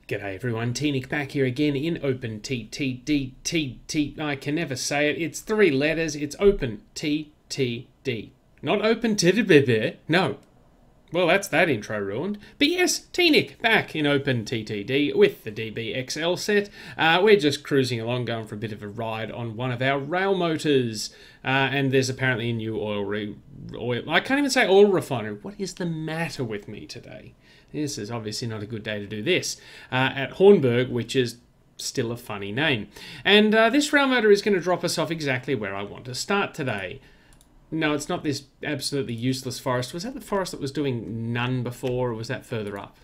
G'day everyone, T-Nick back here again in Open T. I can never say it. It's 3 letters. It's Open TTD. Not Open TTD. No. Well, that's that intro ruined. But yes, T-Nick back in Open TTD with the DBXL set. We're just cruising along, going for a bit of a ride on one of our rail motors. And there's apparently a new oil. I can't even say oil refinery. What is the matter with me today? This is obviously not a good day to do this. At Hornburg, which is still a funny name. And this rail motor is going to drop us off exactly where I want to start today. No, it's not this absolutely useless forest. Was that the forest that was doing none before, or was that further up?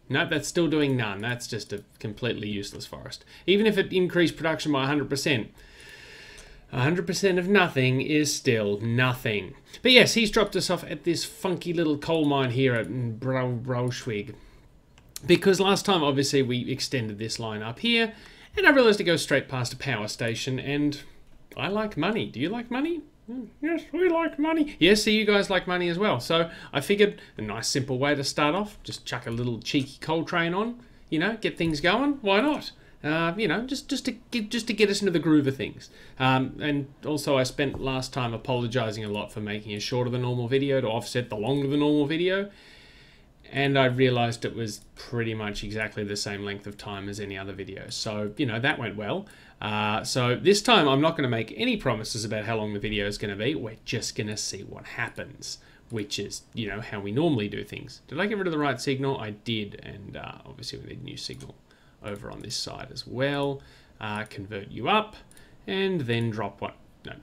No, that's still doing none. That's just a completely useless forest. Even if it increased production by 100%. 100% of nothing is still nothing. But yes, he's dropped us off at this funky little coal mine here at Braunschweig. Because last time, obviously, we extended this line up here, and I realised it goes straight past a power station, and I like money. Do you like money? Yes, we like money. Yes, so you guys like money as well. So I figured a nice simple way to start off, just chuck a little cheeky coal train on, you know, get things going. Why not? You know, just to get us into the groove of things. And also I spent last time apologising a lot for making a shorter than normal video to offset the longer than normal video. And I realised it was pretty much exactly the same length of time as any other video. So, you know, that went well. So this time I'm not going to make any promises about how long the video is going to be. We're just going to see what happens, which is, you know, how we normally do things. Did I get rid of the right signal? I did. And obviously we need a new signal over on this side as well. Convert you up, and then drop what? No,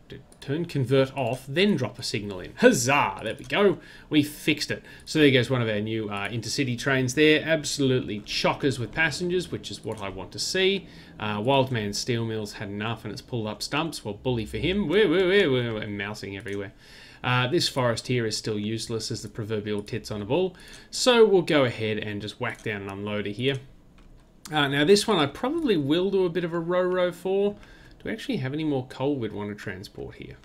turn convert off, then drop a signal in. Huzzah! There we go. We fixed it. So there goes one of our new intercity trains there. Absolutely chockers with passengers, which is what I want to see. Wildman Steel Mills had enough, and it's pulled up stumps. Well, bully for him. We're mousing everywhere. This forest here is still useless as the proverbial tits on a bull. So we'll go ahead and just whack down an unloader here. Now this one I probably will do a bit of a row for. Do we actually have any more coal we'd want to transport here?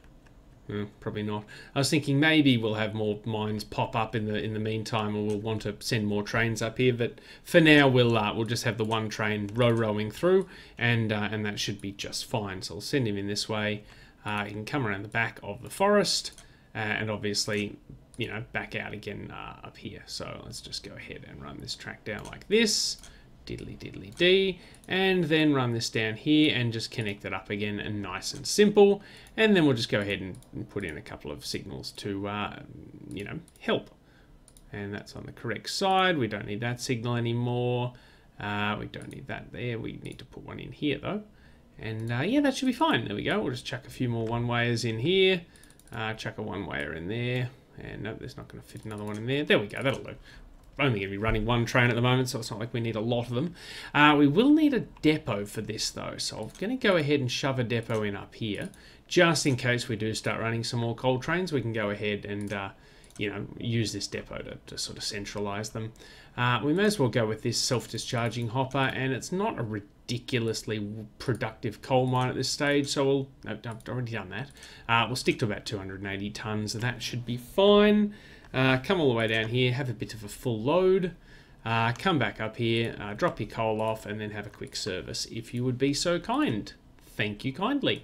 Probably not. I was thinking maybe we'll have more mines pop up in the meantime, or we'll want to send more trains up here. But for now, we'll just have the one train rowing through, and that should be just fine. So I'll send him in this way. He can come around the back of the forest, and obviously, you know, back out again up here. So let's just go ahead and run this track down like this. Diddly diddly dee, and then run this down here and just connect it up again, and nice and simple. And then we'll just go ahead and put in a couple of signals to you know, help. And that's on the correct side. We don't need that signal anymore. We don't need that there. We need to put one in here though, and yeah, that should be fine. There we go. We'll just chuck a few more one-wayers in here, chuck a one-wayer in there, and no, there's not going to fit another one in there. There we go. That'll do. Only going to be running one train at the moment, so it's not like we need a lot of them. We will need a depot for this though, so I'm going to go ahead and shove a depot in up here, just in case we do start running some more coal trains. We can go ahead and you know, use this depot to sort of centralise them. We may as well go with this self-discharging hopper, and it's not a ridiculously productive coal mine at this stage, so we'll... No, I've already done that. We'll stick to about 280 tonnes, and that should be fine. Come all the way down here, have a bit of a full load, come back up here, drop your coal off, and then have a quick service if you would be so kind. Thank you kindly.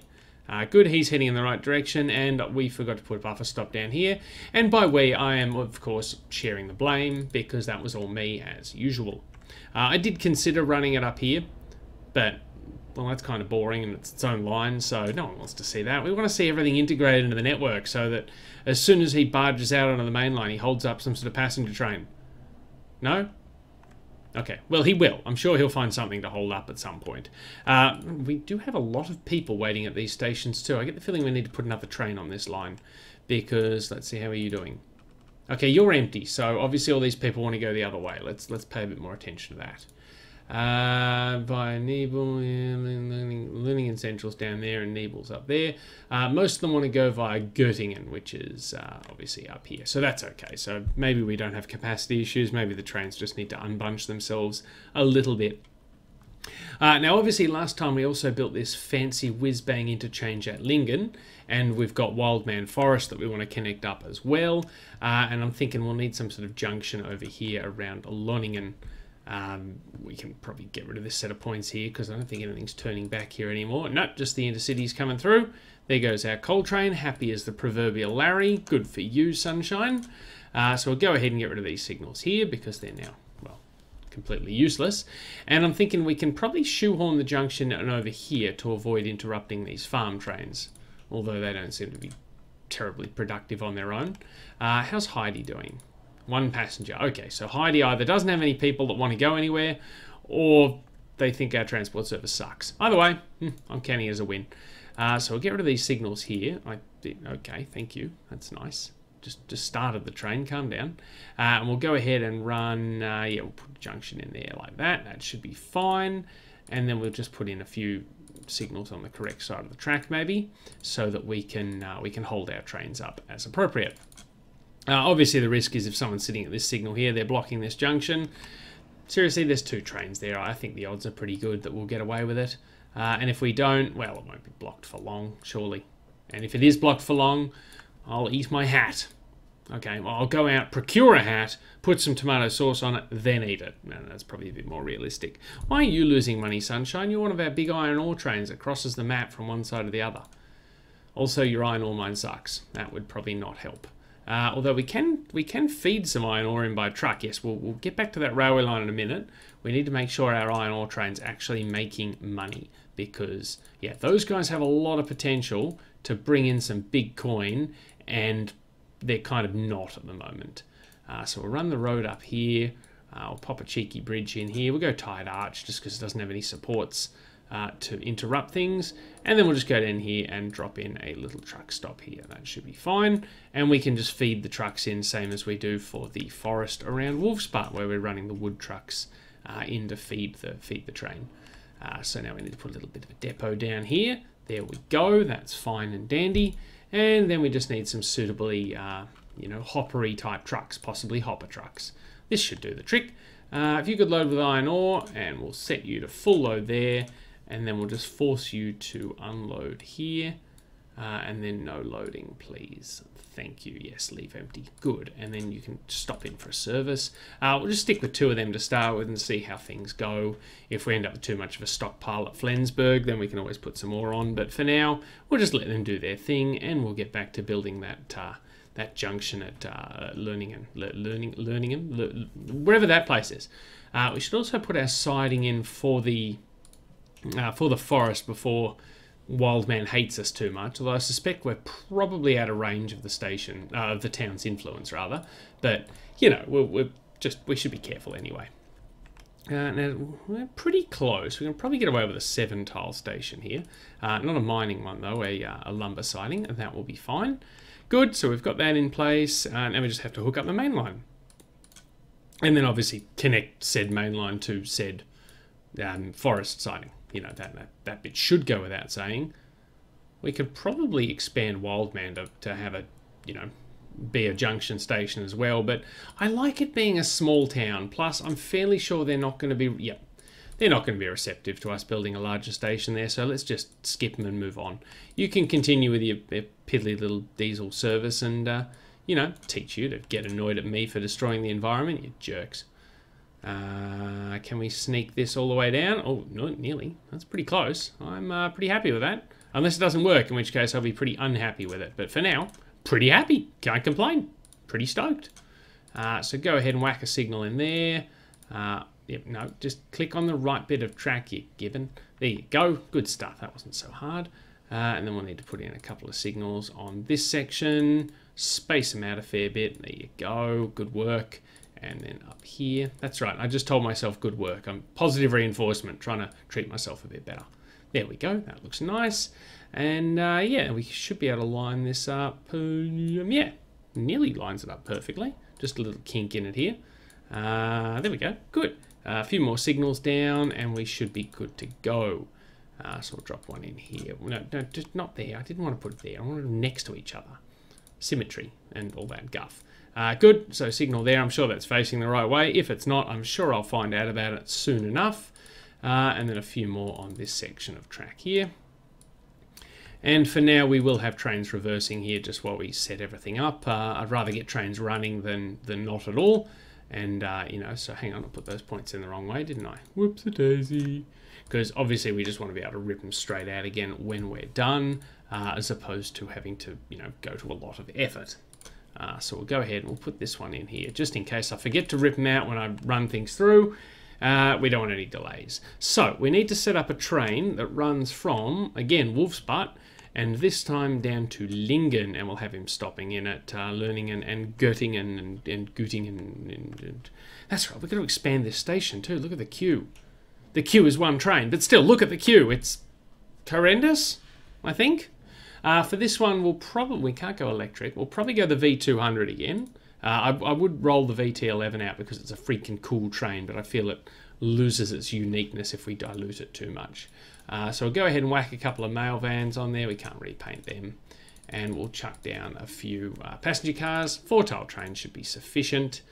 Good, he's heading in the right direction, and we forgot to put a buffer stop down here. And by we, I am, of course, sharing the blame, because that was all me as usual. I did consider running it up here, but... well, that's kind of boring and it's its own line, so no one wants to see that. We want to see everything integrated into the network so that as soon as he barges out onto the main line, he holds up some sort of passenger train. No? Okay, well, he will. I'm sure he'll find something to hold up at some point. We do have a lot of people waiting at these stations too. I get the feeling we need to put another train on this line because, let's see, how are you doing? Okay, you're empty, so obviously all these people want to go the other way. Let's pay a bit more attention to that. Via Nebel, yeah, Learning and Central's down there, and Nebel's up there. Most of them want to go via Göttingen, which is obviously up here. So that's okay. So maybe we don't have capacity issues. Maybe the trains just need to unbunch themselves a little bit. Now, obviously, last time we also built this fancy whiz-bang interchange at Lingen, and we've got Wildman Forest that we want to connect up as well. And I'm thinking we'll need some sort of junction over here around Lonningen. We can probably get rid of this set of points here because I don't think anything's turning back here anymore. Nope, just the intercity's coming through. There goes our coal train, happy as the proverbial Larry. Good for you, sunshine. So we'll go ahead and get rid of these signals here because they're now, well, completely useless. And I'm thinking we can probably shoehorn the junction over here to avoid interrupting these farm trains, although they don't seem to be terribly productive on their own. How's Heidi doing? 1 passenger. Okay, so Heidi either doesn't have any people that want to go anywhere, or they think our transport service sucks. Either way, I'm counting it as a win. So we'll get rid of these signals here. Okay, thank you. That's nice. Just started the train. Calm down. And we'll go ahead and run. Yeah, we'll put a junction in there like that. That should be fine. And then we'll just put in a few signals on the correct side of the track, maybe, so that we can hold our trains up as appropriate. Obviously, the risk is if someone's sitting at this signal here, they're blocking this junction. Seriously, there's 2 trains there. I think the odds are pretty good that we'll get away with it. And if we don't, well, it won't be blocked for long, surely. And if it is blocked for long, I'll eat my hat. Okay, well, I'll go out, procure a hat, put some tomato sauce on it, then eat it. Now, that's probably a bit more realistic. Why are you losing money, sunshine? You're one of our big iron ore trains that crosses the map from one side to the other. Also, your iron ore mine sucks. That would probably not help. Although we can feed some iron ore in by truck. Yes, we'll get back to that railway line in a minute. We need to make sure our iron ore train's actually making money because, yeah, those guys have a lot of potential to bring in some big coin, and they're kind of not at the moment. So we'll run the road up here. I'll pop a cheeky bridge in here. We'll go tied arch just because it doesn't have any supports to interrupt things, and then we'll just go down here and drop in a little truck stop here. That should be fine, and we can just feed the trucks in, same as we do for the forest around Wolfspart, where we're running the wood trucks in to feed the train. So now we need to put a little bit of a depot down here. There we go. That's fine and dandy. And then we just need some suitably, hoppery type trucks, possibly hopper trucks. This should do the trick. If you could load with iron ore, and we'll set you to full load there. And then we'll just force you to unload here. And then no loading, please. Thank you. Yes, leave empty. Good. And then you can stop in for a service. We'll just stick with 2 of them to start with and see how things go. If we end up with too much of a stockpile at Flensburg, then we can always put some more on. But for now, we'll just let them do their thing, and we'll get back to building that junction at Learningham, wherever that place is. We should also put our siding in for the forest before Wildman hates us too much, although I suspect we're probably out of range of the station, of the town's influence rather. But you know, we should be careful anyway. Now we're pretty close. We can probably get away with a 7-tile station here, not a mining one though, a lumber siding, and that will be fine. Good. So we've got that in place, and we just have to hook up the main line, and then obviously connect said main line to said forest siding. You know, that bit should go without saying. We could probably expand Wildman to have a, be a junction station as well, but I like it being a small town. Plus, I'm fairly sure they're not going to be, they're not going to be receptive to us building a larger station there, so let's just skip them and move on. You can continue with your piddly little diesel service and, teach you to get annoyed at me for destroying the environment, you jerks. Can we sneak this all the way down? Oh, no, nearly. That's pretty close. I'm pretty happy with that. Unless it doesn't work, in which case I'll be pretty unhappy with it. But for now, pretty happy. Can't complain. Pretty stoked. So go ahead and whack a signal in there. No, just click on the right bit of track you're given. There you go. Good stuff. That wasn't so hard. And then we'll need to put in a couple of signals on this section. Space them out a fair bit. There you go. Good work. And then up here, that's right, I just told myself good work. I'm positive reinforcement, trying to treat myself a bit better. There we go, that looks nice. And yeah, we should be able to line this up. Yeah, nearly lines it up perfectly. Just a little kink in it here. There we go, good. A few more signals down and we should be good to go. So we'll drop one in here. No, just not there, I didn't want to put it there. I wanted them next to each other. Symmetry and all that guff. Good, so signal there, I'm sure that's facing the right way. If it's not, I'm sure I'll find out about it soon enough. And then a few more on this section of track here. And for now, we will have trains reversing here just while we set everything up. I'd rather get trains running than not at all. And, you know, so hang on, I put those points in the wrong way, didn't I? Whoops-a-daisy. Because obviously we just want to be able to rip them straight out again when we're done, as opposed to having to, you know, go to a lot of effort. So we'll go ahead and we'll put this one in here, just in case I forget to rip them out when I run things through. We don't want any delays. So we need to set up a train that runs from, again, Wolf's Butt, and this time down to Lingen, and we'll have him stopping in at Learningen and Göttingen and Göttingen. And that's right, we've got to expand this station too. Look at the queue. The queue is one train, but still, look at the queue. It's horrendous, I think. For this one, we can't go electric. We'll probably go the V200 again. I would roll the VT11 out because it's a freaking cool train, but I feel it loses its uniqueness if we dilute it too much. So we'll go ahead and whack a couple of mail vans on there. We can't repaint them. And we'll chuck down a few passenger cars. 4-tile trains should be sufficient.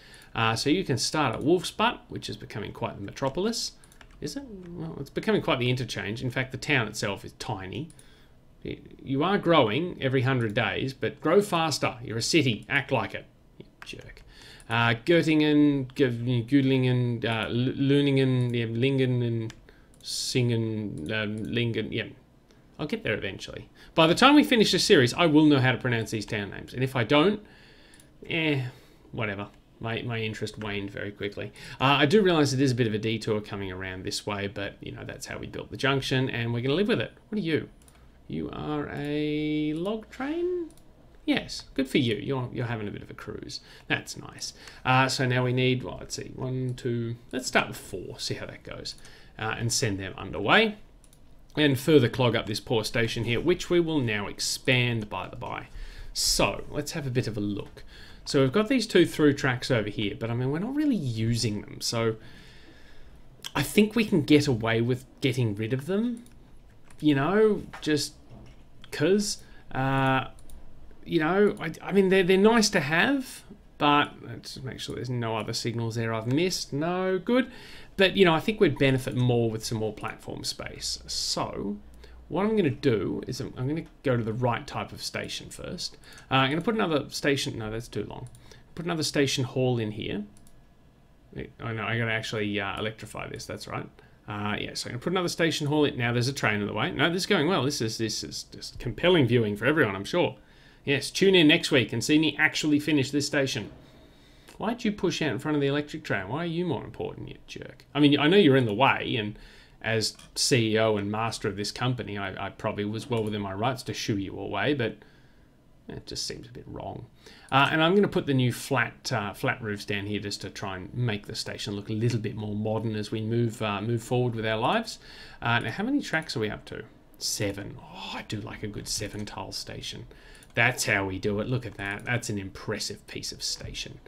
So you can start at Wolf's Butt, which is becoming quite the metropolis. Is it? Well, it's becoming quite the interchange. In fact, the town itself is tiny. You are growing every 100 days, but grow faster. You're a city. Act like it. You jerk. Göttingen, Gödlingen, Luningen, yeah, Lingen, and Singen, Lingen. Yeah, I'll get there eventually. By the time we finish this series, I will know how to pronounce these town names. And if I don't, whatever. My interest waned very quickly. I do realise it is a bit of a detour coming around this way, but, you know, that's how we built the junction, and we're going to live with it. What are you? You are a log train? Yes, good for you. You're having a bit of a cruise. That's nice. So now we need, well, let's see, 1, 2, let's start with 4, see how that goes, and send them underway, and further clog up this poor station here, which we will now expand, by the by. So let's have a bit of a look. So we've got these 2 through tracks over here, but I mean, we're not really using them. So I think we can get away with getting rid of them, you know, just because, you know, I mean, they're nice to have, but let's make sure there's no other signals there I've missed. No, good. But, you know, I think we'd benefit more with some more platform space. So what I'm going to do is I'm going to go to the right type of station first. I'm going to put another station... No, that's too long. Put another station hall in here. Oh, no, I got to actually electrify this. That's right. Yeah, so I'm going to put another station hall in. Now there's a train on the way. No, this is going well. This is just compelling viewing for everyone, I'm sure. Yes, tune in next week and see me actually finish this station. Why'd you push out in front of the electric train? Why are you more important, you jerk? I mean, I know you're in the way, and as CEO and master of this company, I probably was well within my rights to shoo you away, but it just seems a bit wrong. And I'm going to put the new flat roofs down here just to try and make the station look a little bit more modern as we move forward with our lives. Now, how many tracks are we up to? 7. Oh, I do like a good 7-tile station. That's how we do it. Look at that. That's an impressive piece of station.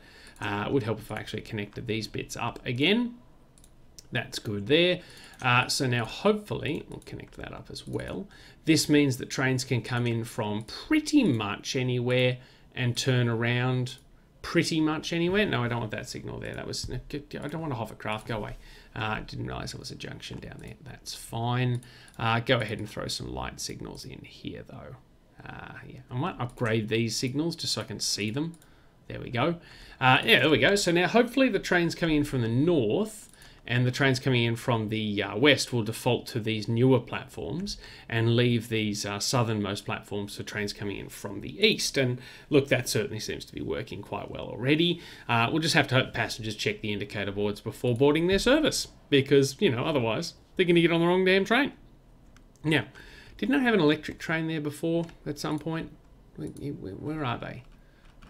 It would help if I actually connected these bits up again. That's good there. So now hopefully, we'll connect that up as well. This means that trains can come in from pretty much anywhere and turn around pretty much anywhere. No, I don't want that signal there. That was, I don't want a hovercraft. Go away. I didn't realize there was a junction down there. That's fine. Go ahead and throw some light signals in here though. Yeah, I might upgrade these signals just so I can see them. There we go. Yeah, there we go. So now hopefully the trains coming in from the north and the trains coming in from the west will default to these newer platforms and leave these southernmost platforms for trains coming in from the east. And look, that certainly seems to be working quite well already. We'll just have to hope passengers check the indicator boards before boarding their service because, you know, otherwise they're going to get on the wrong damn train. Now, didn't I have an electric train there before at some point? Where are they?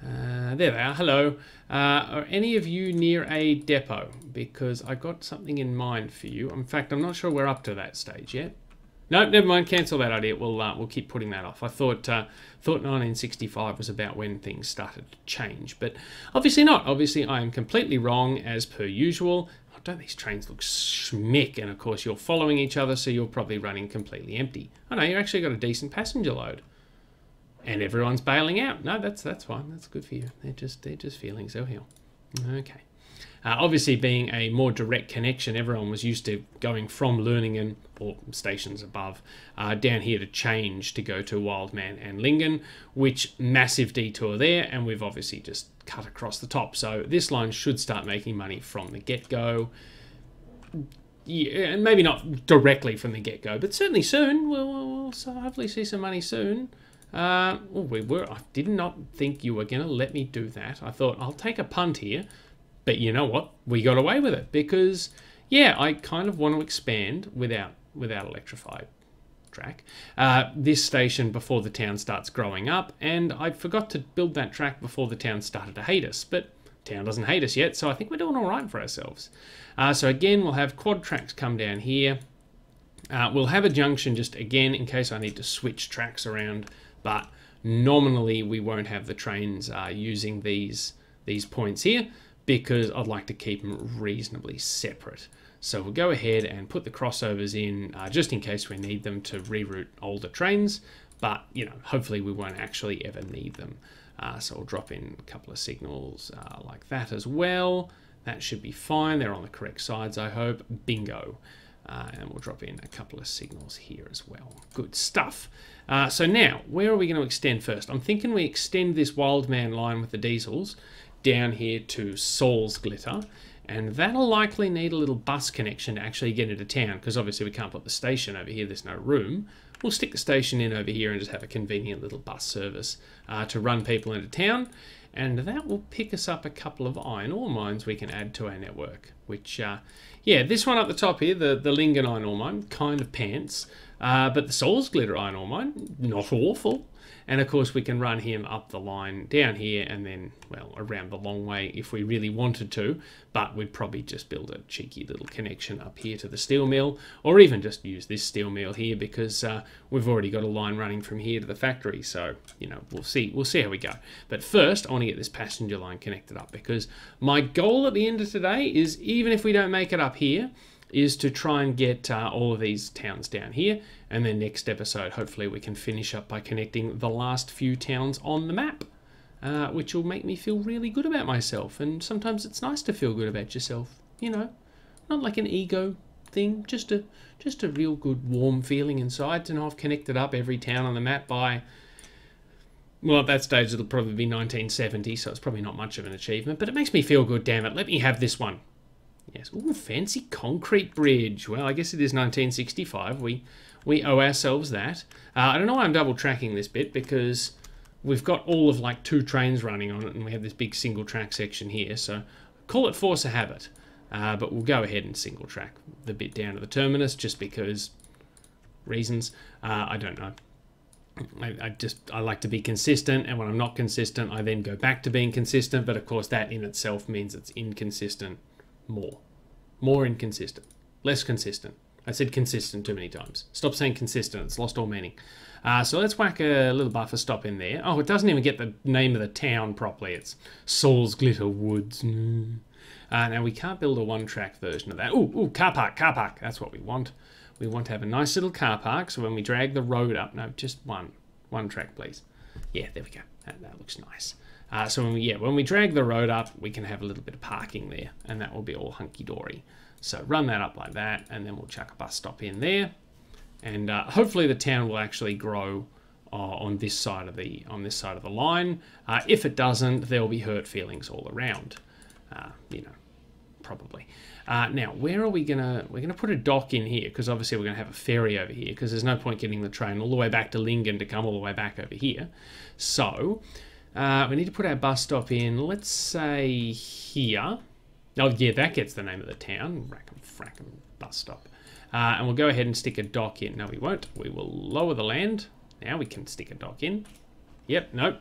There they are. Hello. Are any of you near a depot? Because I got something in mind for you. In fact, I'm not sure we're up to that stage yet. No, never mind. Cancel that idea. We'll keep putting that off. I thought 1965 was about when things started to change, but obviously not. Obviously, I am completely wrong as per usual. Oh, don't these trains look schmick? And of course, you're following each other, so you're probably running completely empty. Oh no, you actually got a decent passenger load. And everyone's bailing out. No, that's fine. That's good for you. They're just feeling so ill. Okay. Obviously, being a more direct connection, everyone was used to going from Learningen or stations above down here to change to go to Wildman and Lingen, which massive detour there. And we've obviously just cut across the top. So this line should start making money from the get-go. Yeah, and maybe not directly from the get-go, but certainly soon. We'll hopefully see some money soon. I did not think you were going to let me do that. I thought, I'll take a punt here. But you know what? We got away with it because, yeah, I kind of want to expand without electrified track. This station before the town starts growing up, and I forgot to build that track before the town started to hate us. But town doesn't hate us yet, so I think we're doing all right for ourselves. So again, we'll have quad tracks come down here. We'll have a junction just again in case I need to switch tracks around, but nominally we won't have the trains using these points here because I'd like to keep them reasonably separate. So we'll go ahead and put the crossovers in just in case we need them to reroute older trains, but you know, hopefully we won't actually ever need them. So we'll drop in a couple of signals like that as well. That should be fine. They're on the correct sides, I hope. Bingo. And we'll drop in a couple of signals here as well. Good stuff. So now, where are we going to extend first? I'm thinking we extend this Wildman line with the diesels down here to Saul's Glitter. And that'll likely need a little bus connection to actually get into town, because obviously we can't put the station over here. There's no room. We'll stick the station in over here and just have a convenient little bus service to run people into town. And that will pick us up a couple of iron ore mines we can add to our network, which, yeah, this one up the top here, the Lingen iron ore mine, kind of pants, but the Saul's Glitter iron ore mine, not awful. And of course we can run him up the line down here and then, well, around the long way if we really wanted to, but we'd probably just build a cheeky little connection up here to the steel mill, or even just use this steel mill here because we've already got a line running from here to the factory. So, you know, we'll see how we go. But first, I want to get this passenger line connected up because my goal at the end of today is, even if we don't make it up here, is to try and get all of these towns down here, and then next episode hopefully we can finish up by connecting the last few towns on the map, which will make me feel really good about myself. And sometimes it's nice to feel good about yourself, you know, not like an ego thing, just a real good warm feeling inside to know I've connected up every town on the map by, well, at that stage it'll probably be 1970, so it's probably not much of an achievement, but it makes me feel good. Damn it, let me have this one. Yes, ooh, fancy concrete bridge. Well, I guess it is 1965. We owe ourselves that. I don't know why I'm double tracking this bit, because we've got all of like 2 trains running on it, and we have this big single track section here. So call it force of habit, but we'll go ahead and single track the bit down to the terminus just because reasons. I don't know. I like to be consistent, and when I'm not consistent, I then go back to being consistent. But of course, that in itself means it's inconsistent. More inconsistent, less consistent. I said consistent too many times. Stop saying consistent, it's lost all meaning. So let's whack a little buffer stop in there. Oh, it doesn't even get the name of the town properly. It's Saul's Glitter Woods. Now we can't build a one-track version of that. Ooh, car park, that's what we want. We want to have a nice little car park, so when we drag the road up, no, just one track, please. Yeah, there we go, that looks nice. So when we drag the road up, we can have a little bit of parking there, and that will be all hunky-dory. So run that up like that, and then we'll chuck a bus stop in there, and hopefully the town will actually grow on this side of the line. If it doesn't, there will be hurt feelings all around. You know, probably. Now, where are we gonna? We're gonna put a dock in here because obviously we're gonna have a ferry over here because there's no point getting the train all the way back to Lingen to come all the way back over here. So we need to put our bus stop in, let's say here. Oh yeah, that gets the name of the town, Rackham Frackham bus stop. And we'll go ahead and stick a dock in. No, we won't. We will lower the land. Now we can stick a dock in. Yep, no,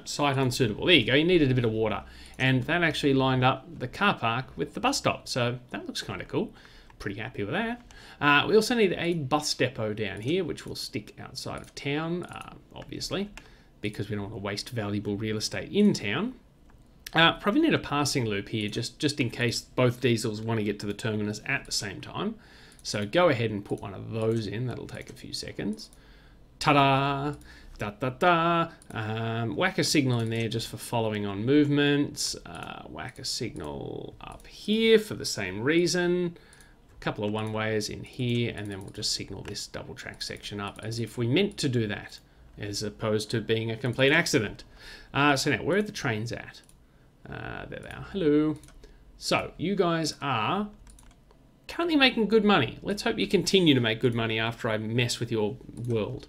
site unsuitable. There you go, you needed a bit of water. And that actually lined up the car park with the bus stop. So that looks kind of cool. Pretty happy with that. We also need a bus depot down here, which will stick outside of town, obviously, because we don't want to waste valuable real estate in town. Probably need a passing loop here, just in case both diesels want to get to the terminus at the same time. So go ahead and put one of those in. That'll take a few seconds. Ta-da! Da-da-da! Whack a signal in there just for following on movements. Whack a signal up here for the same reason. A couple of one-wayers in here, and then we'll just signal this double track section up as if we meant to do that, as opposed to being a complete accident. So now, where are the trains at? There they are. Hello. So, you guys are currently making good money. Let's hope you continue to make good money after I mess with your world.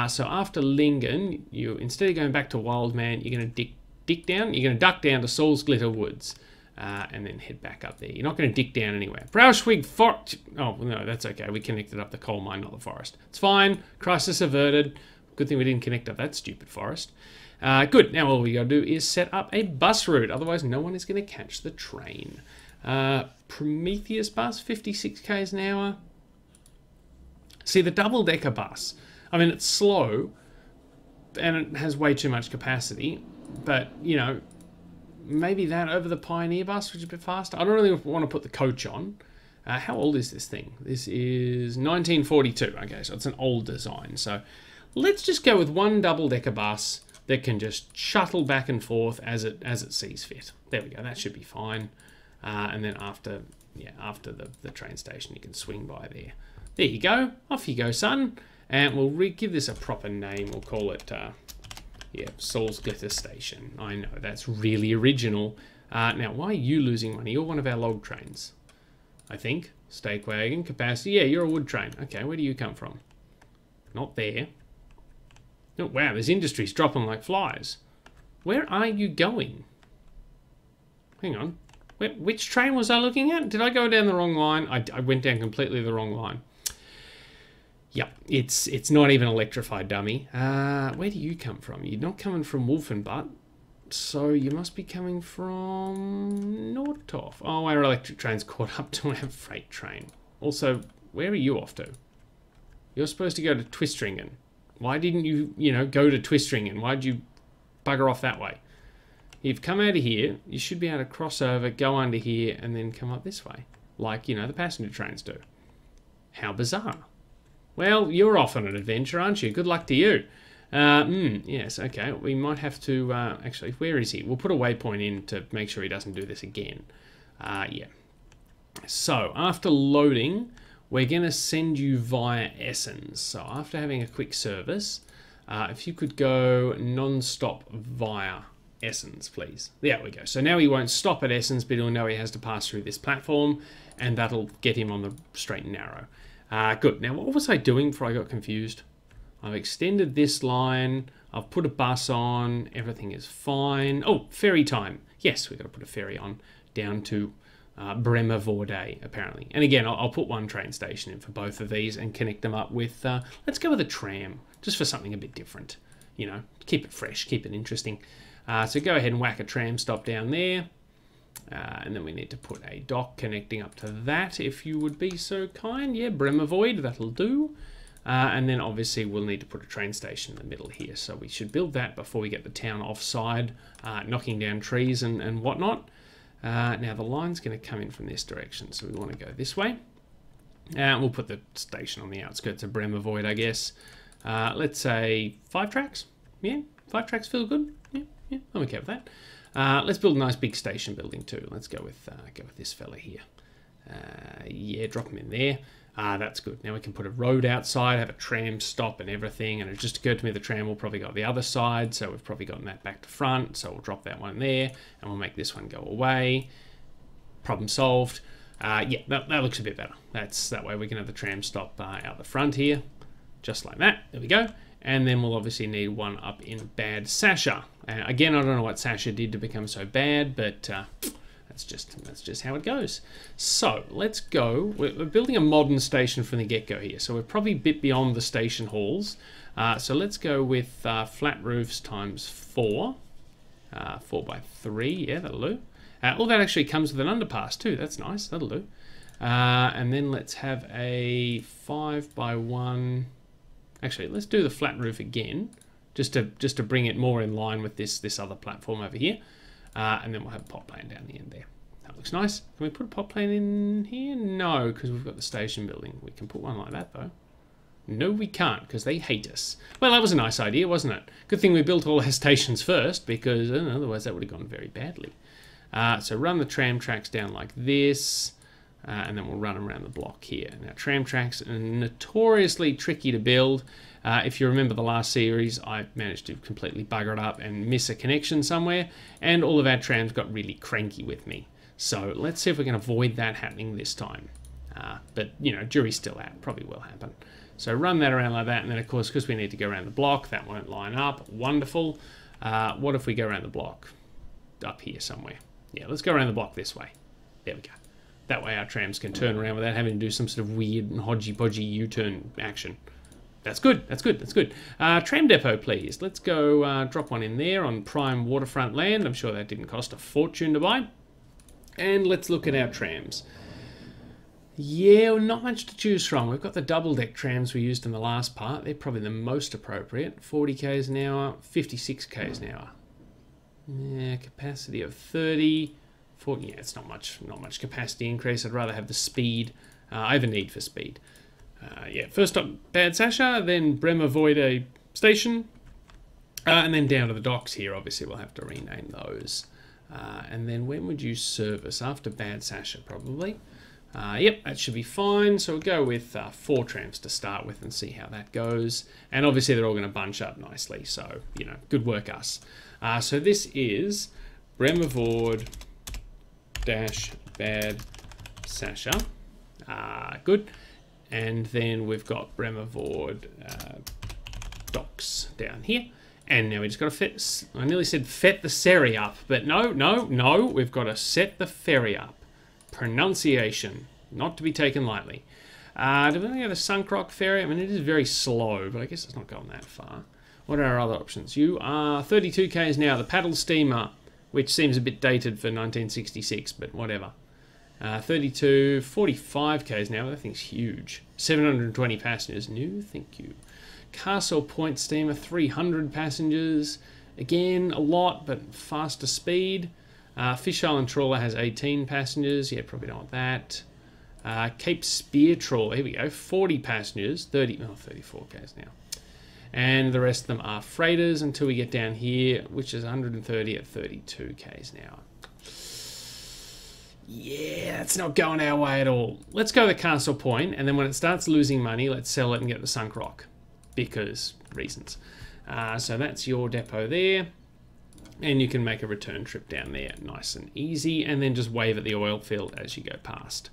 So after Lingen, you instead of going back to Wildman, you're going to you're going to duck down to Saul's Glitter Woods. And then head back up there. You're not going to dick down anywhere. Brauschwig Forest. Oh, no, that's okay. We connected up the coal mine, not the forest. It's fine. Crisis averted. Good thing we didn't connect up that stupid forest. Good. Now all we got to do is set up a bus route. Otherwise, no one is going to catch the train. Prometheus bus, 56 k's an hour. See, the double-decker bus, I mean, it's slow and it has way too much capacity, but, you know, maybe that over the Pioneer bus, which is a bit faster. I don't really want to put the coach on. How old is this thing? This is 1942. Okay, so it's an old design. So let's just go with one double-decker bus that can just shuttle back and forth as it sees fit. There we go. That should be fine. And then after the train station, you can swing by there. There you go. Off you go, son. And we'll give this a proper name. We'll call it, Saul's Glitter Station. I know, that's really original. Now, why are you losing money? You're one of our log trains, I think. Stake wagon, capacity. Yeah, you're a wood train. Okay, where do you come from? Not there. Oh, wow, this industry's dropping like flies. Where are you going? Hang on. Which train was I looking at? Did I go down the wrong line? I went down completely the wrong line. Yep, it's not even electrified, dummy. Where do you come from? You're not coming from Wolfenbutt, so you must be coming from Nordtorf. Oh, our electric train's caught up to our freight train. Also, where are you off to? You're supposed to go to Twistringen. Why didn't you, go to Twistringen? Why'd you bugger off that way? You've come out of here, you should be able to cross over, go under here, and then come up this way. Like, the passenger trains do. How bizarre. Well, you're off on an adventure, aren't you? Good luck to you. Yes, okay. We might have to... actually, where is he? We'll put a waypoint in to make sure he doesn't do this again. Yeah. So, after loading, we're going to send you via Essens. So, after having a quick service, if you could go non-stop via Essens, please. There we go. So now he won't stop at Essens, but he'll know he has to pass through this platform, and that'll get him on the straight and narrow. Good. Now, what was I doing before I got confused? I've extended this line. I've put a bus on. Everything is fine. Oh, ferry time. Yes, we've got to put a ferry on down to Bremervorde, apparently. And again, I'll put one train station in for both of these and connect them up with... let's go with a tram, just for something a bit different. Keep it fresh, keep it interesting. So go ahead and whack a tram stop down there. And then we need to put a dock connecting up to that, if you would be so kind. Yeah, Bremervoid, that'll do. And then obviously we'll need to put a train station in the middle here. So we should build that before we get the town offside, knocking down trees and whatnot. Now the line's going to come in from this direction, so we want to go this way. We'll put the station on the outskirts of Bremervoid, I guess. Let's say 5 tracks. Yeah, 5 tracks feel good. Yeah, I'm okay with that. Let's build a nice big station building too. Let's go with this fella here. Yeah, drop him in there. That's good. Now we can put a road outside, have a tram stop and everything. And it just occurred to me the tram will probably go the other side, so we've probably gotten that back to front. So we'll drop that one there, and we'll make this one go away. Problem solved. Yeah, that looks a bit better. That way we can have the tram stop out the front here, just like that. There we go. And then we'll obviously need one up in Bad Sasha. Again, I don't know what Sasha did to become so bad, but that's just how it goes. So let's go. We're building a modern station from the get-go here, so we're probably a bit beyond the station halls. So let's go with flat roofs times 4. 4 by 3, yeah, that'll do. All that actually comes with an underpass too. That's nice. That'll do. And then let's have a 5 by 1. Actually, let's do the flat roof again, just to bring it more in line with this other platform over here. And then we'll have a pot plane down the end there. That looks nice. Can we put a pot plane in here? No, because we've got the station building. We can put one like that, though. No, we can't, because they hate us. Well, that was a nice idea, wasn't it? Good thing we built all our stations first, because otherwise that would have gone very badly. So run the tram tracks down like this. and then we'll run around the block here. Now, tram tracks are notoriously tricky to build. If you remember the last series, I managed to completely bugger it up and miss a connection somewhere, and all of our trams got really cranky with me. So let's see if we can avoid that happening this time. But, you know, jury's still out. Probably will happen. So run that around like that, and then, of course, because we need to go around the block, that won't line up. Wonderful. What if we go around the block? Up here somewhere. Yeah, let's go around the block this way. There we go. That way our trams can turn around without having to do some sort of weird and hodgy-podgy U-turn action. That's good, that's good, that's good. Tram depot, please. Let's go drop one in there on prime waterfront land. I'm sure that didn't cost a fortune to buy. And let's look at our trams. Yeah, well, not much to choose from. We've got the double-deck trams we used in the last part. They're probably the most appropriate. 40 k's an hour, 56 k's an hour. Yeah, capacity of 30. 40, yeah, it's not much capacity increase. I'd rather have the speed. I have a need for speed. Yeah, first up Bad Sasha, then Bremer Voide Station, and then down to the docks here. Obviously, we'll have to rename those. And then when would you service? After Bad Sasha, probably. Yep, that should be fine. So we'll go with 4 trams to start with and see how that goes. And obviously, they're all going to bunch up nicely. So, you know, good work, us. So this is Bremer Voide dash Bad Sasha. Good. And then we've got Bremer Voide docks down here. And now we just got to fit, I nearly said fet the ferry up, but no, we've got to set the ferry up. Pronunciation, not to be taken lightly. Do we have the Sunk Rock ferry? I mean, it is very slow, but I guess it's not going that far. What are our other options? You are 32 k's now, the paddle steamer, which seems a bit dated for 1966, but whatever. 32, 45 k's now, that thing's huge. 720 passengers, no thank you. Castle Point steamer, 300 passengers. Again, a lot, but faster speed. Fish Island trawler has 18 passengers. Yeah, probably don't want that. Cape Spear trawler, here we go, 40 passengers, 34 k's now. And the rest of them are freighters until we get down here, which is 130 at 32 k's an hour. Yeah, it's not going our way at all. Let's go to Castle Point, and then when it starts losing money, let's sell it and get the Sunk Rock. Because reasons. So that's your depot there. And you can make a return trip down there nice and easy, and then just wave at the oil field as you go past.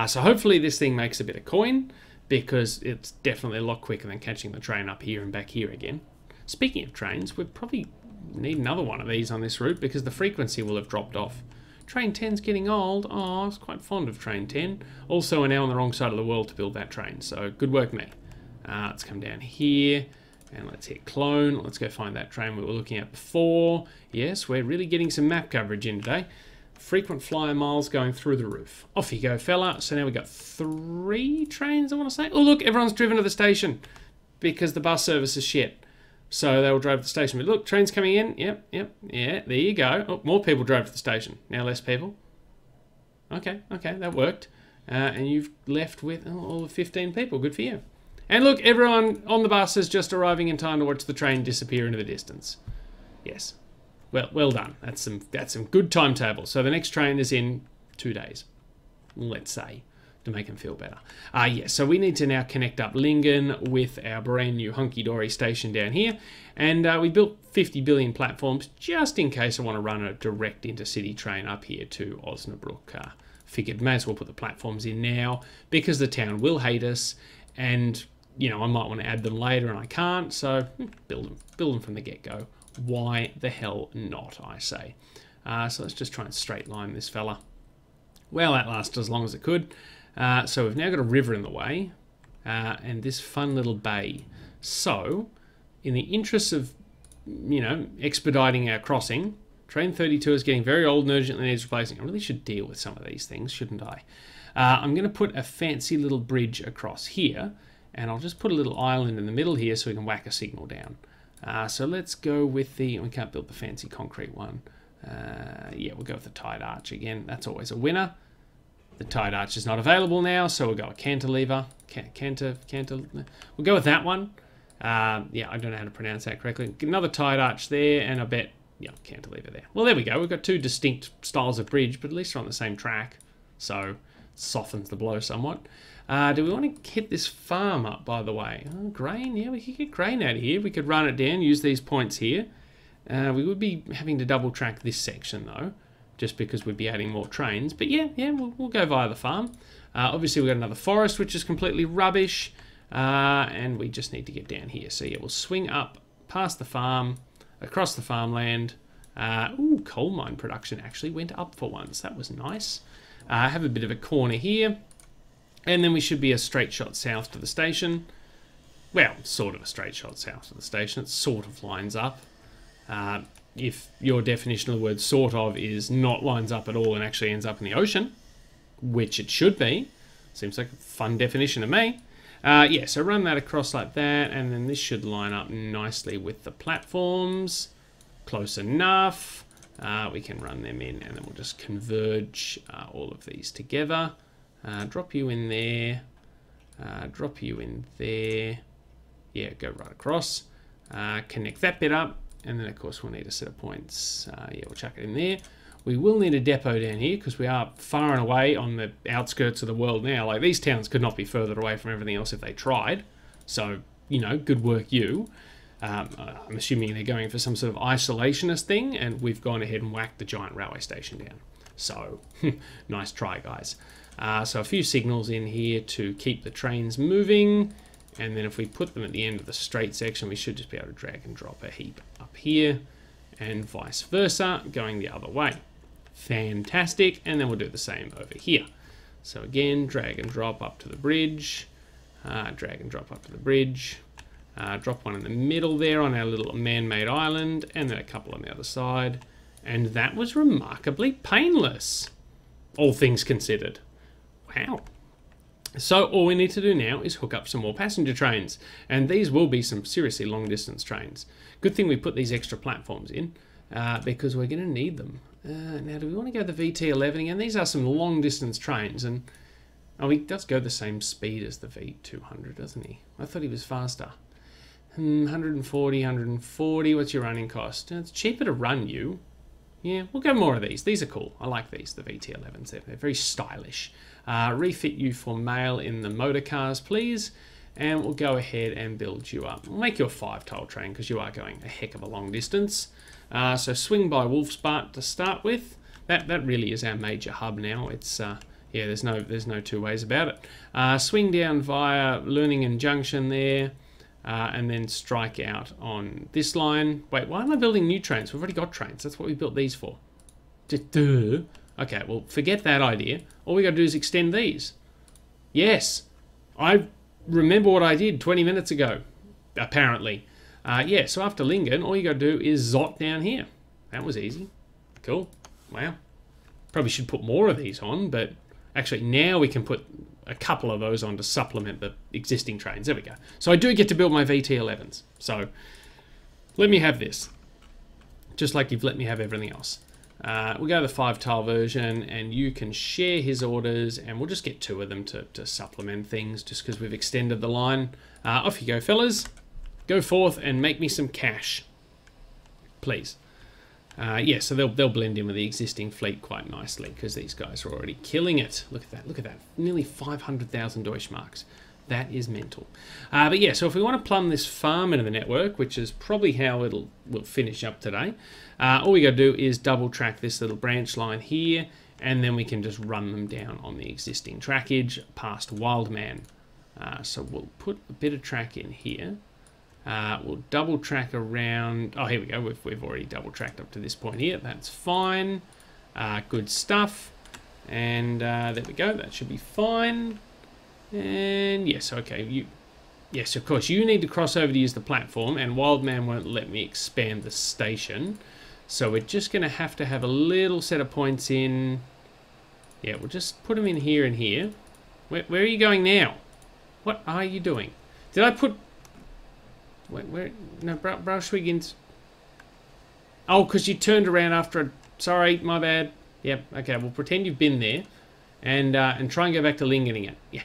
So hopefully this thing makes a bit of coin, because it's definitely a lot quicker than catching the train up here and back here again. Speaking of trains, we probably need another one of these on this route, because the frequency will have dropped off. Train 10's getting old. Oh, I was quite fond of Train 10. Also, we're now on the wrong side of the world to build that train, so good work, me. Let's come down here, and let's hit clone. Let's go find that train we were looking at before. Yes, we're really getting some map coverage in today. Frequent flyer miles going through the roof. Off you go, fella. So now we've got 3 trains, I want to say. Oh, look, everyone's driven to the station because the bus service is shit. So they all drove to the station. But look, trains coming in. Yep, yeah, there you go. Oh, more people drove to the station. Now less people. Okay, that worked. And you've left with all the 15 people. Good for you. And look, everyone on the bus is just arriving in time to watch the train disappear into the distance. Yes. Well done. That's some good timetable. So the next train is in 2 days, let's say, to make them feel better. Yeah, so we need to now connect up Lingen with our brand new hunky-dory station down here. And we built 50 billion platforms just in case I want to run a direct intercity train up here to Osnabrück. Figured may as well put the platforms in now because the town will hate us, and you know, I might want to add them later and I can't, so build them from the get-go. Why the hell not, I say. So let's just try and straight line this fella. Well, that lasted as long as it could. So we've now got a river in the way, and this fun little bay. So, in the interest of, you know, expediting our crossing, Train 32 is getting very old and urgently needs replacing. I really should deal with some of these things, shouldn't I? I'm going to put a fancy little bridge across here, and I'll just put a little island in the middle here so we can whack a signal down. So let's go with the... We can't build the fancy concrete one. Yeah, we'll go with the tide arch again. That's always a winner. The tide arch is not available now, so we'll go a cantilever. We'll go with that one. Yeah, I don't know how to pronounce that correctly. Another tide arch there, and I bet... Yeah, cantilever there. Well, there we go. We've got 2 distinct styles of bridge, but at least they're on the same track. So softens the blow somewhat. Do we want to hit this farm up, by the way? Oh, grain, yeah, we could get grain out of here. We could run it down, use these points here. We would be having to double track this section, though, just because we'd be adding more trains. But yeah, we'll go via the farm. Obviously, we've got another forest, which is completely rubbish. And we just need to get down here. So yeah, we'll swing up past the farm, across the farmland. Ooh, coal mine production actually went up for once. That was nice. Have a bit of a corner here. And then we should be a straight shot south to the station. Well, sort of a straight shot south to the station. It sort of lines up. If your definition of the word sort of is not lines up at all and actually ends up in the ocean, which it should be. Seems like a fun definition to me. Yeah, so run that across like that, and then this should line up nicely with the platforms. Close enough. We can run them in, and then we'll just converge all of these together. Drop you in there. Drop you in there. Yeah, go right across. Connect that bit up, and then of course we'll need a set of points. Yeah, we'll chuck it in there. We will need a depot down here because we are far and away on the outskirts of the world now. Like, these towns could not be further away from everything else if they tried. So, you know, good work you. I'm assuming they're going for some sort of isolationist thing, and we've gone ahead and whacked the giant railway station down. So, nice try, guys. So a few signals in here to keep the trains moving. And then if we put them at the end of the straight section, we should just be able to drag and drop a heap up here. And vice versa, going the other way. Fantastic. And then we'll do the same over here. So again, drag and drop up to the bridge. Drag and drop up to the bridge. Drop one in the middle there on our little man-made island. And then a couple on the other side. And that was remarkably painless, all things considered. Wow. So all we need to do now is hook up some more passenger trains. And these will be some seriously long-distance trains. Good thing we put these extra platforms in, because we're going to need them. Now, do we want to go the VT11 again? These are some long-distance trains, and oh, he does go the same speed as the V200, doesn't he? I thought he was faster. 140, 140. What's your running cost? It's cheaper to run you. Yeah, we'll go more of these. These are cool. I like these, the VT11s. They're very stylish. Refit you for mail in the motor cars, please. And we'll go ahead and build you up. We'll make you a 5-tile train because you are going a heck of a long distance. So swing by Wolfsbart to start with. That really is our major hub now. It's yeah, there's no two ways about it. Swing down via Learningen Junction there. And then strike out on this line. Wait, why am I building new trains? We've already got trains. That's what we built these for. Okay, well, forget that idea. All we got to do is extend these. Yes, I remember what I did 20 minutes ago, apparently. Yeah, so after Lingen, all you got to do is zot down here. That was easy. Cool. Wow. Probably should put more of these on, but actually now we can put a couple of those on to supplement the existing trains. There we go. So I do get to build my VT11s. So let me have this. Just like you've let me have everything else. We'll go to the 5-tile version, and you can share his orders, and we'll just get 2 of them to supplement things just because we've extended the line. Off you go, fellas. Go forth and make me some cash. Please. Yeah, so they'll blend in with the existing fleet quite nicely because these guys are already killing it. Look at that, look at that. Nearly 500,000 Deutschmarks. That is mental. But yeah, so if we want to plumb this farm into the network, which is probably how we'll finish up today, all we got to do is double track this little branch line here, and then we can just run them down on the existing trackage past Wildman. So we'll put a bit of track in here. We'll double track around. Oh, here we go. We've already double tracked up to this point here. That's fine. Good stuff. And there we go. That should be fine. And yes, okay. Yes, of course. You need to cross over to use the platform, and Wildman won't let me expand the station. So we're just going to have a little set of points in. Yeah, we'll just put them in here and here. Where are you going now? What are you doing? Did I put... Where? No, Brauschwiggins. Oh, because you turned around after... Sorry, my bad. Yep, okay, we'll pretend you've been there. And try and go back to Lingen again. Yeah,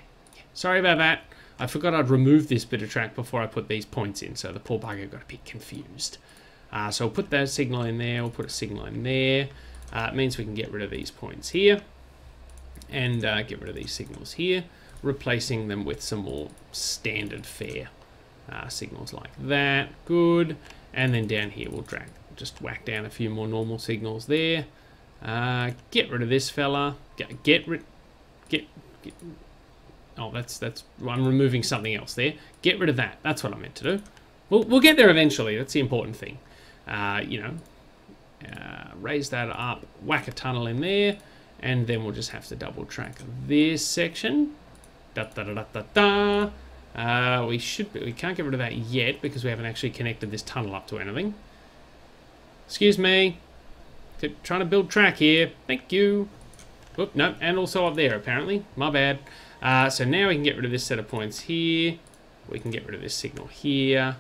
sorry about that. I forgot I'd remove this bit of track before I put these points in, so the poor bugger got a bit confused. So we'll put that signal in there. We'll put a signal in there. It means we can get rid of these points here. And get rid of these signals here, replacing them with some more standard fare signals like that. Good. And then down here we'll just whack down a few more normal signals there. Get rid of this fella. Oh, that's I'm removing something else there. Get rid of that. That's what I meant to do. We'll get there eventually. That's the important thing. Raise that up, whack a tunnel in there, and then we'll just have to double track this section. We can't get rid of that yet because we haven't actually connected this tunnel up to anything. Excuse me. Keep trying to build track here. Thank you. Oop, no, and also up there apparently. My bad. So now we can get rid of this set of points here. We can get rid of this signal here.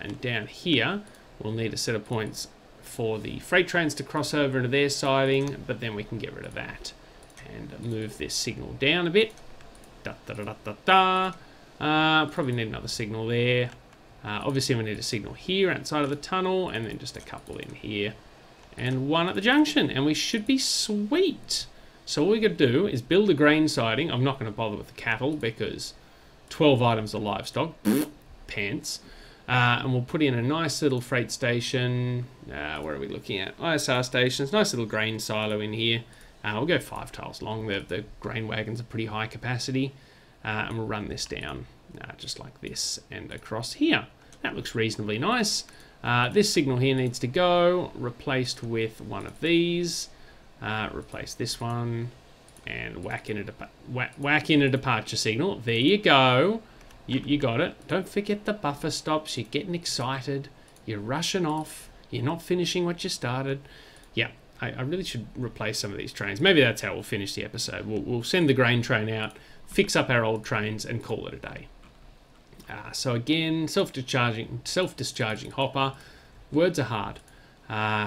And down here, we'll need a set of points for the freight trains to cross over into their siding, but then we can get rid of that and move this signal down a bit. Probably need another signal there. Obviously, we need a signal here outside of the tunnel, and then just a couple in here, and one at the junction, and we should be sweet. So all we got to do is build a grain siding. I'm not going to bother with the cattle because 12 items of livestock, pants. And we'll put in a nice little freight station. Where are we looking at? ISR stations. Nice little grain silo in here. We'll go 5 tiles long. The grain wagons are pretty high capacity. And we'll run this down just like this and across here. That looks reasonably nice. This signal here needs to go. Replaced with one of these. Replace this one. And whack in a departure signal. There you go. You got it. Don't forget the buffer stops. You're getting excited. You're rushing off. You're not finishing what you started. Yeah, I really should replace some of these trains. Maybe that's how we'll finish the episode. We'll send the grain train out, fix up our old trains, and call it a day. So again, self-discharging hopper. Words are hard.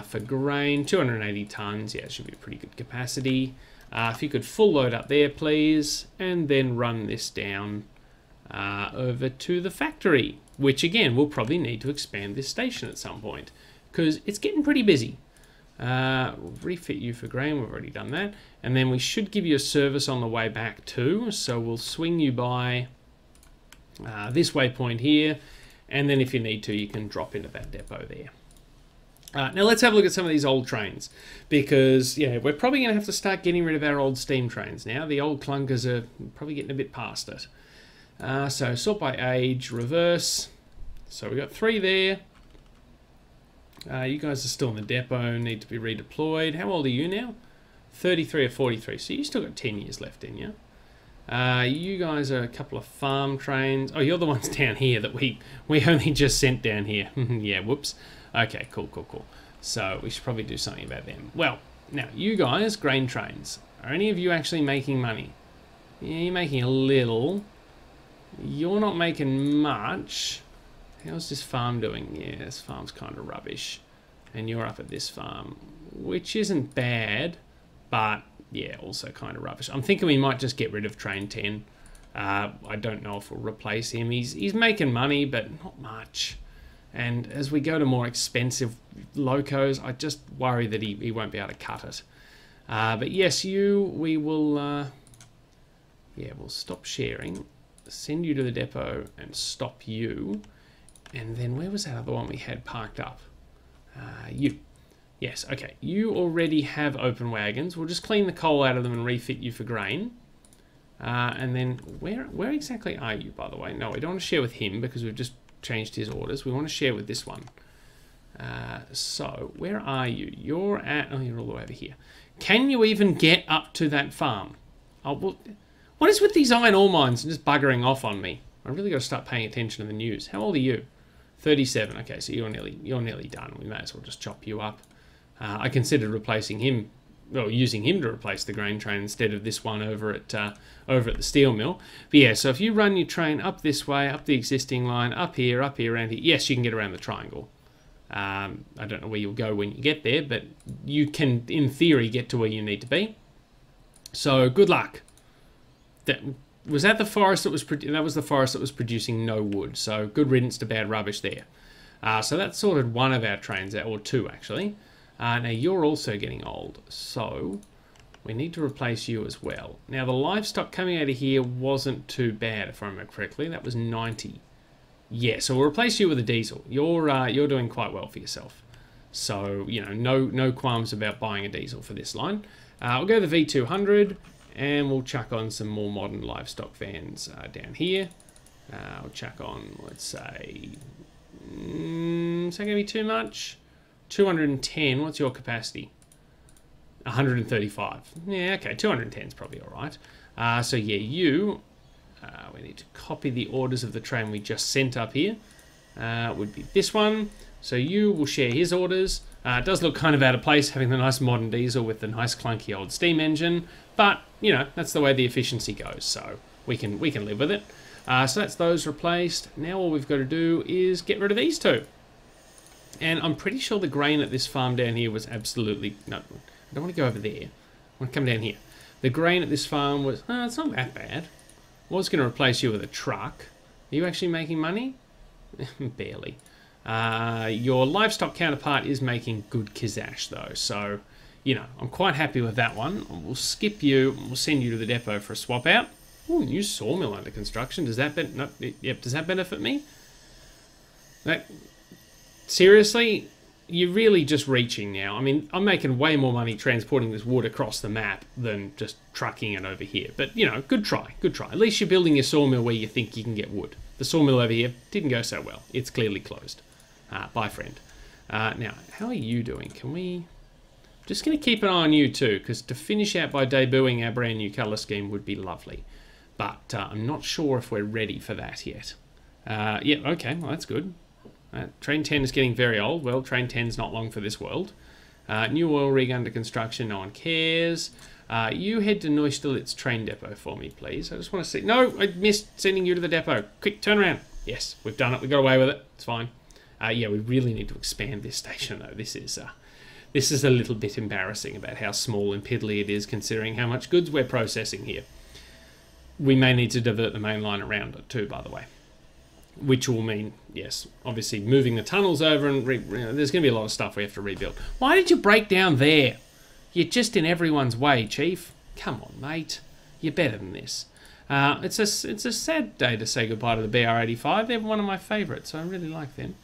For grain, 280 tons. Yeah, it should be a pretty good capacity. If you could full load up there, please, and then run this down over to the factory, which again we'll probably need to expand this station at some point because it's getting pretty busy. Refit you for grain, we've already done that, and then we should give you a service on the way back too, so we'll swing you by this waypoint here, and then if you need to you can drop into that depot there. Now let's have a look at some of these old trains, because yeah, we're probably going to have to start getting rid of our old steam trains now. The old clunkers are probably getting a bit past it. So sort by age, reverse. So we got 3 there. You guys are still in the depot, need to be redeployed. How old are you now? 33 or 43. So you still got 10 years left, didn't you? You guys are a couple of farm trains. Oh, you're the ones down here that we only just sent down here. Yeah, whoops. Okay, cool. So we should probably do something about them. Well, now you guys, grain trains. Are any of you actually making money? Yeah, you're making a little. You're not making much. How's this farm doing? Yeah, this farm's kind of rubbish. And you're up at this farm, which isn't bad, but yeah, also kind of rubbish. I'm thinking we might just get rid of Train 10. I don't know if we'll replace him. He's making money, but not much. And as we go to more expensive locos, I just worry that he won't be able to cut it. But yes, we will... we'll stop sharing. Send you to the depot and stop you. And then where was that other one we had parked up? You. Yes, okay. You already have open wagons. We'll just clean the coal out of them and refit you for grain. And then where exactly are you, by the way? No, we don't want to share with him because we've just changed his orders. We want to share with this one. So where are you? You're all the way over here. Can you even get up to that farm? Oh, well, what is with these iron ore mines and just buggering off on me? I really got to start paying attention to the news. How old are you? 37. Okay, so you're nearly done. We may as well just chop you up. I considered replacing him, well, using him to replace the grain train instead of this one over at the steel mill. But yeah, so if you run your train up this way, up the existing line, up here, around here, yes, you can get around the triangle. I don't know where you'll go when you get there, but you can, in theory, get to where you need to be. So good luck. Was that the forest that was the forest that was producing no wood? So good riddance to bad rubbish there. So that sorted one of our trains out, or 2 actually. Now you're also getting old, so we need to replace you as well. Now, the livestock coming out of here wasn't too bad, if I remember correctly. That was 90. Yeah, so we'll replace you with a diesel. You're doing quite well for yourself. So, you know, no qualms about buying a diesel for this line. We'll go the V200, and we'll chuck on some more modern livestock vans down here. We'll chuck on, let's say, is that going to be too much? 210, what's your capacity? 135. Yeah, okay, 210 is probably all right. So yeah, we need to copy the orders of the train we just sent up here. Would be this one. So you will share his orders. It does look kind of out of place having the nice modern diesel with the nice clunky old steam engine, but you know, that's the way the efficiency goes, so we can live with it. So that's those replaced. Now all we've got to do is get rid of these two. And I'm pretty sure the grain at this farm down here was absolutely... No, I don't want to go over there. I want to come down here. The grain at this farm was... it's not that bad. I was going to replace you with a truck. Are you actually making money? Barely. Your livestock counterpart is making good kizash, though. So, you know, I'm quite happy with that one. We'll skip you. We'll send you to the depot for a swap out. Ooh, new sawmill under construction. Does that does that benefit me? Seriously, you're really just reaching now. I mean, I'm making way more money transporting this wood across the map than just trucking it over here. But, you know, good try, good try. At least you're building your sawmill where you think you can get wood. The sawmill over here didn't go so well. It's clearly closed. Bye, friend. Now, how are you doing? Can we... Just going to keep an eye on you too, because to finish out by debuting our brand new colour scheme would be lovely. But I'm not sure if we're ready for that yet. Yeah, okay, well, that's good. Train 10 is getting very old. Well, Train 10 is not long for this world. New oil rig under construction, no one cares. You head to Neusterlitz train depot for me, please. I just want to see... No, I missed sending you to the depot. Quick, turn around. Yes, we've done it. We got away with it. It's fine. Yeah, we really need to expand this station, though. This is a little bit embarrassing about how small and piddly it is, considering how much goods we're processing here. We may need to divert the main line around it too, by the way. Which will mean, yes, obviously moving the tunnels over and there's going to be a lot of stuff we have to rebuild. Why did you break down there? You're just in everyone's way, Chief. Come on, mate. You're better than this. It's a sad day to say goodbye to the BR85. They're one of my favourites. I really like them.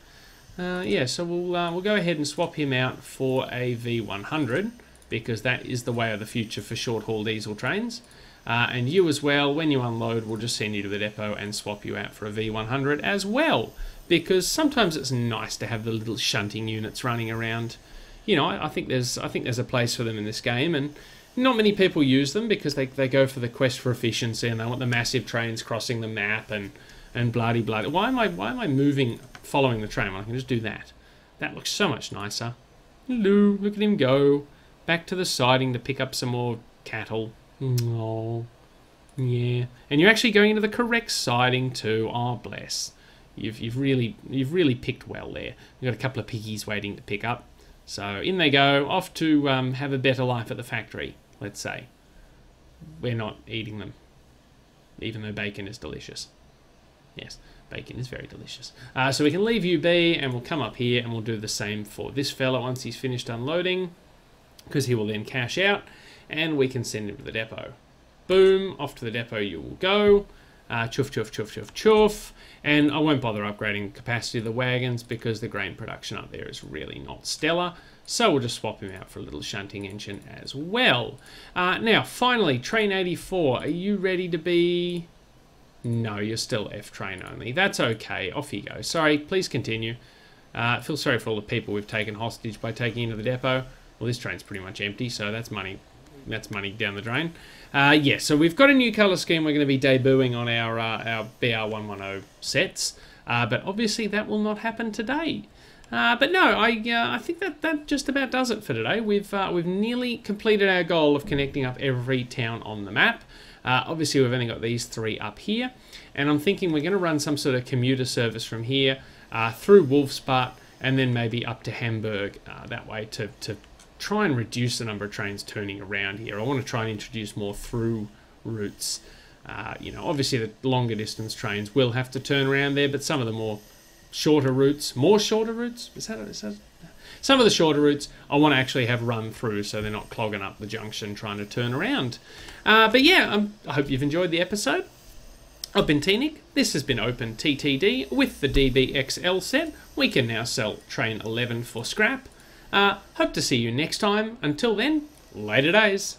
Yeah, so we'll go ahead and swap him out for a V100 because that is the way of the future for short-haul diesel trains. And you as well, when you unload, we'll just send you to the depot and swap you out for a V100 as well. Because sometimes it's nice to have the little shunting units running around. You know, I think there's a place for them in this game, and not many people use them because they go for the quest for efficiency and they want the massive trains crossing the map and bloody. Why am I moving, following the train when I can just do that? That looks so much nicer. Hello, look at him go. Back to the siding to pick up some more cattle. Oh, yeah. And you're actually going into the correct siding too. Oh, bless. You've really picked well there. We've got a couple of piggies waiting to pick up. So in they go, off to have a better life at the factory, let's say. We're not eating them, even though bacon is delicious. Yes, bacon is very delicious. So we can leave you be, and we'll come up here and we'll do the same for this fella once he's finished unloading, because he will then cash out. And we can send him to the depot. Boom, off to the depot you will go. Chuff, chuff, chuff, chuff, chuff. And I won't bother upgrading the capacity of the wagons because the grain production up there is really not stellar. So we'll just swap him out for a little shunting engine as well. Now, finally, Train 84. Are you ready to be... No, you're still F train only. That's okay. Off you go. Sorry, please continue. I feel sorry for all the people we've taken hostage by taking into the depot. Well, this train's pretty much empty, so that's money. That's money down the drain. Yeah, so we've got a new colour scheme we're going to be debuting on our BR110 sets. But obviously that will not happen today. But no, I think that just about does it for today. We've nearly completed our goal of connecting up every town on the map. Obviously we've only got these three up here. And I'm thinking we're going to run some sort of commuter service from here through Wolfsbutt and then maybe up to Hamburg that way to try and reduce the number of trains turning around here. I want to try and introduce more through routes. You know, obviously the longer distance trains will have to turn around there, but some of the more shorter routes, more shorter routes. Is that some of the shorter routes I want to actually have run through so they're not clogging up the junction trying to turn around. But yeah, I hope you've enjoyed the episode. I've been T-Nick. This has been Open TTD with the DBXL set. We can now sell train 11 for scrap. Hope to see you next time. Until then, later days.